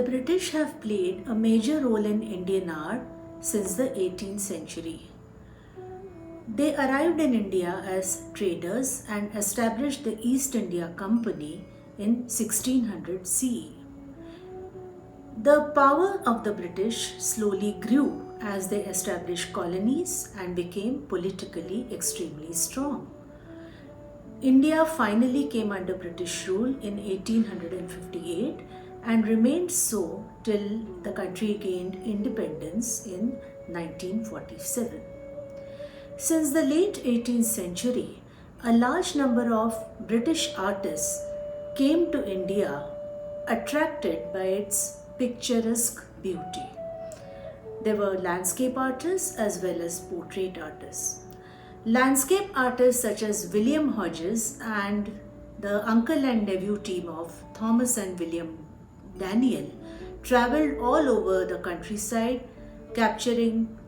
The British have played a major role in Indian art since the 18th century. They arrived in India as traders and established the East India Company in 1600 CE. The power of the British slowly grew as they established colonies and became politically extremely strong. India finally came under British rule in 1858 and remained so till the country gained independence in 1947. Since the late 18th century, a large number of British artists came to India attracted by its picturesque beauty. There were landscape artists as well as portrait artists. Landscape artists such as William Hodges and the uncle and nephew team of Thomas and William Daniel traveled all over the countryside capturing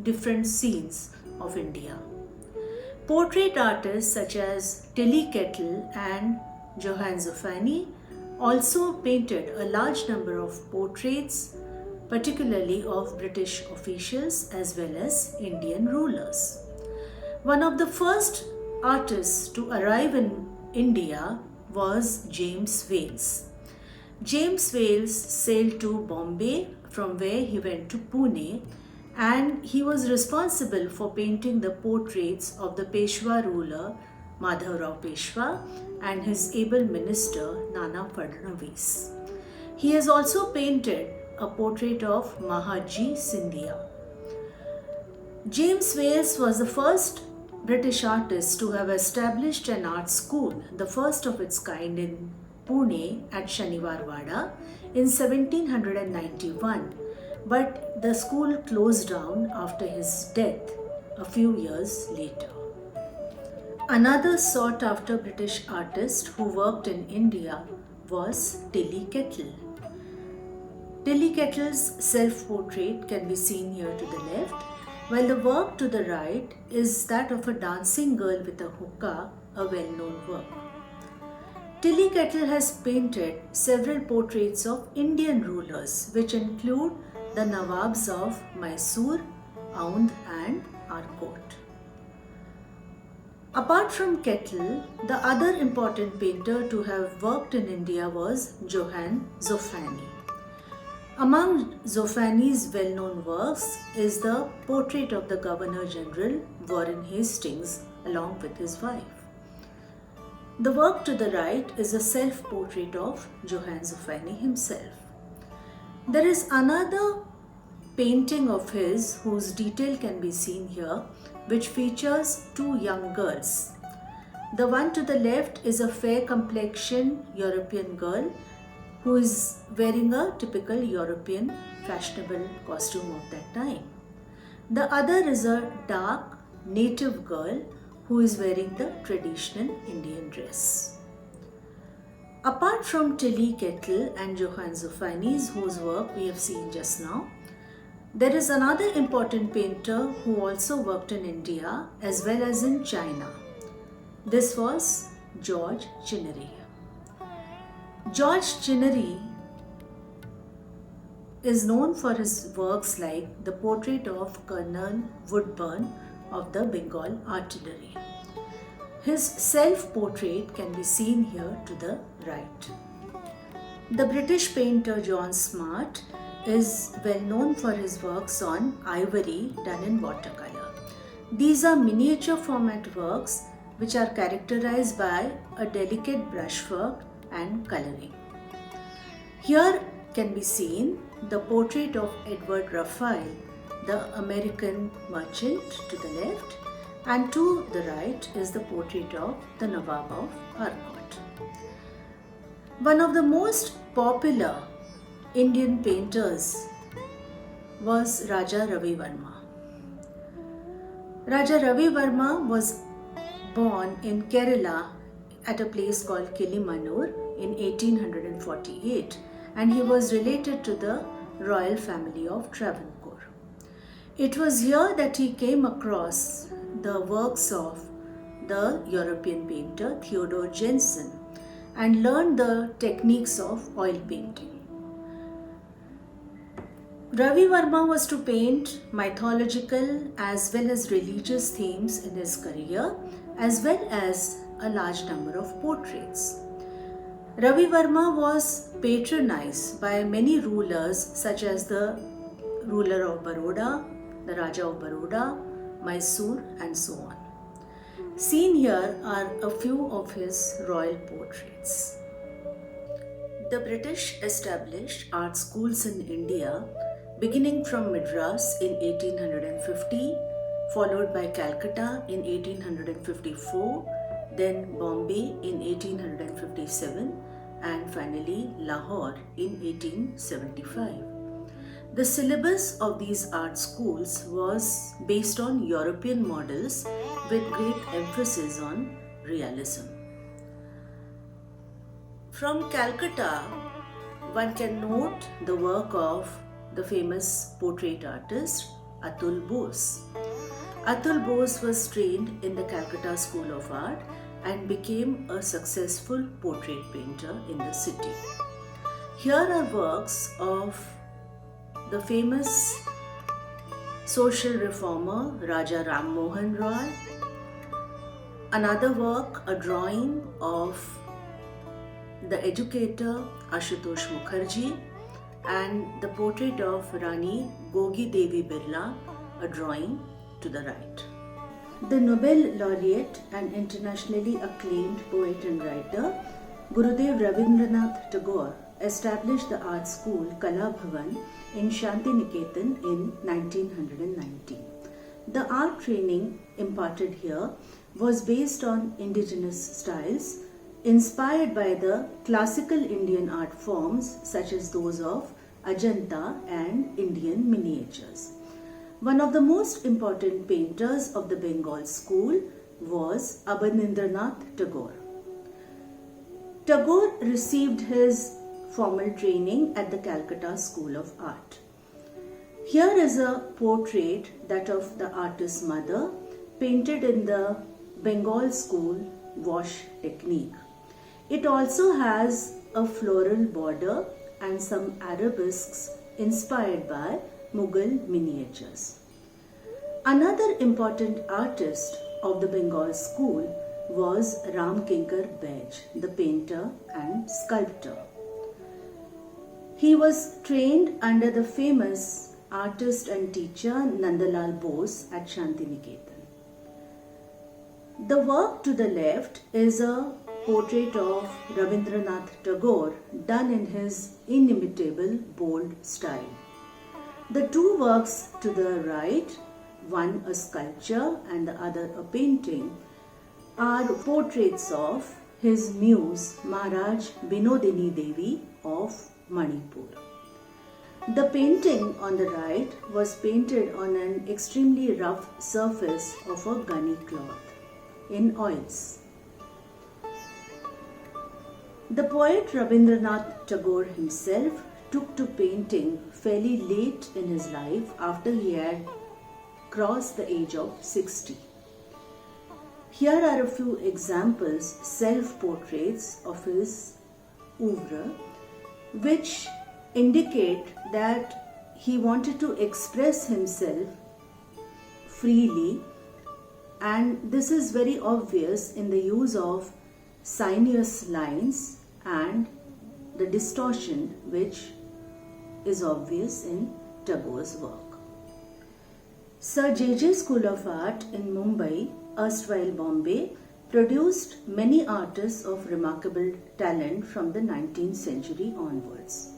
different scenes of India. Portrait artists such as Tilly Kettle and Johann Zoffany also painted a large number of portraits, particularly of British officials as well as Indian rulers. One of the first artists to arrive in India was James Wales. James Wales sailed to Bombay, from where he went to Pune, and he was responsible for painting the portraits of the Peshwa ruler Madhavrao Peshwa and his able minister Nana Fadnavis. He has also painted a portrait of Mahatma Sindhia. James Wales was the first British artist to have established an art school, the first of its kind in Pune at Shaniwar Wada in 1791, but the school closed down after his death a few years later. Another sought after British artist who worked in India was Tilly Kettle. Tilly Kettle's self-portrait can be seen here to the left, while the work to the right is that of a dancing girl with a hookah, a well-known work. Tilly Kettle has painted several portraits of Indian rulers, which include the Nawabs of Mysore, Aundh and Arcot. Apart from Kettle, the other important painter to have worked in India was Johann Zoffany. Among Zoffany's well-known works is the portrait of the Governor-General Warren Hastings along with his wife. The work to the right is a self-portrait of Johann Zoffany himself. There is another painting of his whose detail can be seen here, which features two young girls. The one to the left is a fair-complexioned European girl who is wearing a typical European fashionable costume of that time. The other is a dark native girl who is wearing the traditional Indian dress. Apart from Tilly Kettle and Johann Zoffany's, whose work we have seen just now, there is another important painter who also worked in India as well as in China. This was George Chinnery. George Chinnery is known for his works like the portrait of Colonel Woodburn of the Bengal Artillery. His self-portrait can be seen here to the right. The British painter John Smart is well known for his works on ivory done in watercolor. These are miniature format works which are characterized by a delicate brushwork and coloring. Here can be seen the portrait of Edward Raphael, the American merchant to the left, and to the right is the portrait of the Nawab of Arcot. One of the most popular Indian painters was Raja Ravi Verma. Raja Ravi Verma was born in Kerala at a place called Kilimanur in 1848, and he was related to the royal family of Travancore. It was here that he came across the works of the European painter Theodor Jensen and learned the techniques of oil painting. Ravi Verma was to paint mythological as well as religious themes in his career, as well as a large number of portraits. Ravi Verma was patronized by many rulers such as the ruler of Baroda, the Raja of Baroda, Mysore, and so on. Seen here are a few of his royal portraits. The British established art schools in India beginning from Madras in 1850, followed by Calcutta in 1854, then Bombay in 1857, and finally Lahore in 1875. The syllabus of these art schools was based on European models with great emphasis on realism. From Calcutta, one can note the work of the famous portrait artist Atul Bose. Atul Bose was trained in the Calcutta School of Art and became a successful portrait painter in the city. Here are works of the famous social reformer Raja Ram Mohan Roy. Another work, a drawing of the educator Ashutosh Mukherjee, and the portrait of Rani Gogi Devi Birla, a drawing to the right. The Nobel laureate and internationally acclaimed poet and writer Gurudev Rabindranath Tagore established the art school Kala Bhavan in Shanti Niketan in 1919. The art training imparted here was based on indigenous styles inspired by the classical Indian art forms such as those of Ajanta and Indian miniatures. One of the most important painters of the Bengal school was Abanindranath Tagore. Tagore received his formal training at the Calcutta School of Art. Here is a portrait that of the artist's mother painted in the Bengal school wash technique. It also has a floral border and some arabesques inspired by Mughal miniatures. Another important artist of the Bengal school was Ram Kinkar Baij, the painter and sculptor. He was trained under the famous artist and teacher Nandalal Bose at Shantiniketan. The work to the left is a portrait of Rabindranath Tagore done in his inimitable bold style. The two works to the right, one a sculpture and the other a painting, are portraits of his muse Maharaj Binodini Devi of Manipur. The painting on the right was painted on an extremely rough surface of a gunny cloth in oils. The poet Rabindranath Tagore himself took to painting fairly late in his life after he had crossed the age of 60. Here are a few examples, self-portraits of his oeuvre, which indicate that he wanted to express himself freely, and this is very obvious in the use of sinuous lines and the distortion which is obvious in Tagore's work. Sir J.J. School of Art in Mumbai, erstwhile Bombay, produced many artists of remarkable talent from the 19th century onwards.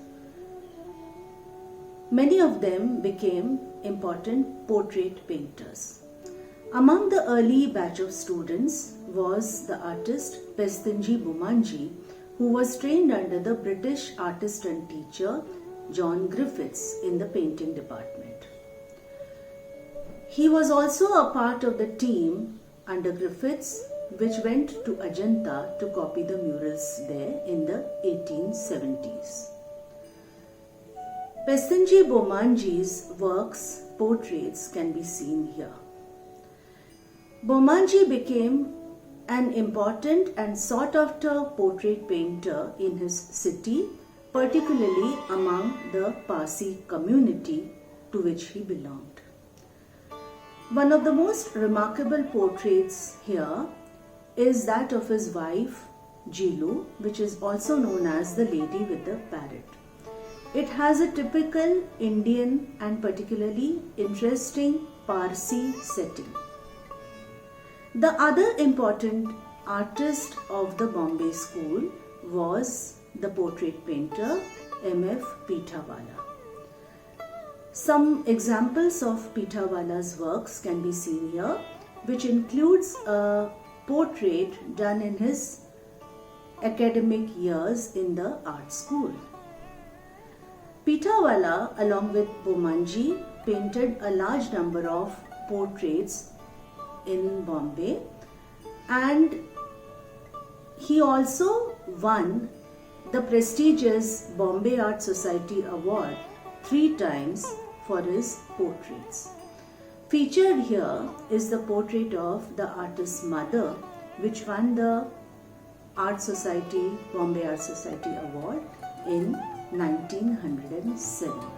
Many of them became important portrait painters. Among the early batch of students was the artist Pestinji Bomanji, who was trained under the British artist and teacher John Griffiths in the painting department. He was also a part of the team under Griffiths which went to Ajanta to copy the murals there in the 1870s. Pestinji Bomanji's works, portraits can be seen here. Bomanji became an important and sought-after portrait painter in his city, particularly among the Parsi community to which he belonged. One of the most remarkable portraits here is that of his wife Jilu, which is also known as the lady with the parrot. It has a typical Indian and particularly interesting Parsi setting. The other important artist of the Bombay School was the portrait painter M.F. Pitawala. Some examples of Pitawala's works can be seen here, which includes a portrait done in his academic years in the art school. Pitawala, along with Bomanji, painted a large number of portraits in Bombay, and he also won the prestigious Bombay Art Society Award 3 times for his portraits. Featured here is the portrait of the artist's mother, which won the Bombay Art Society Award in 1907.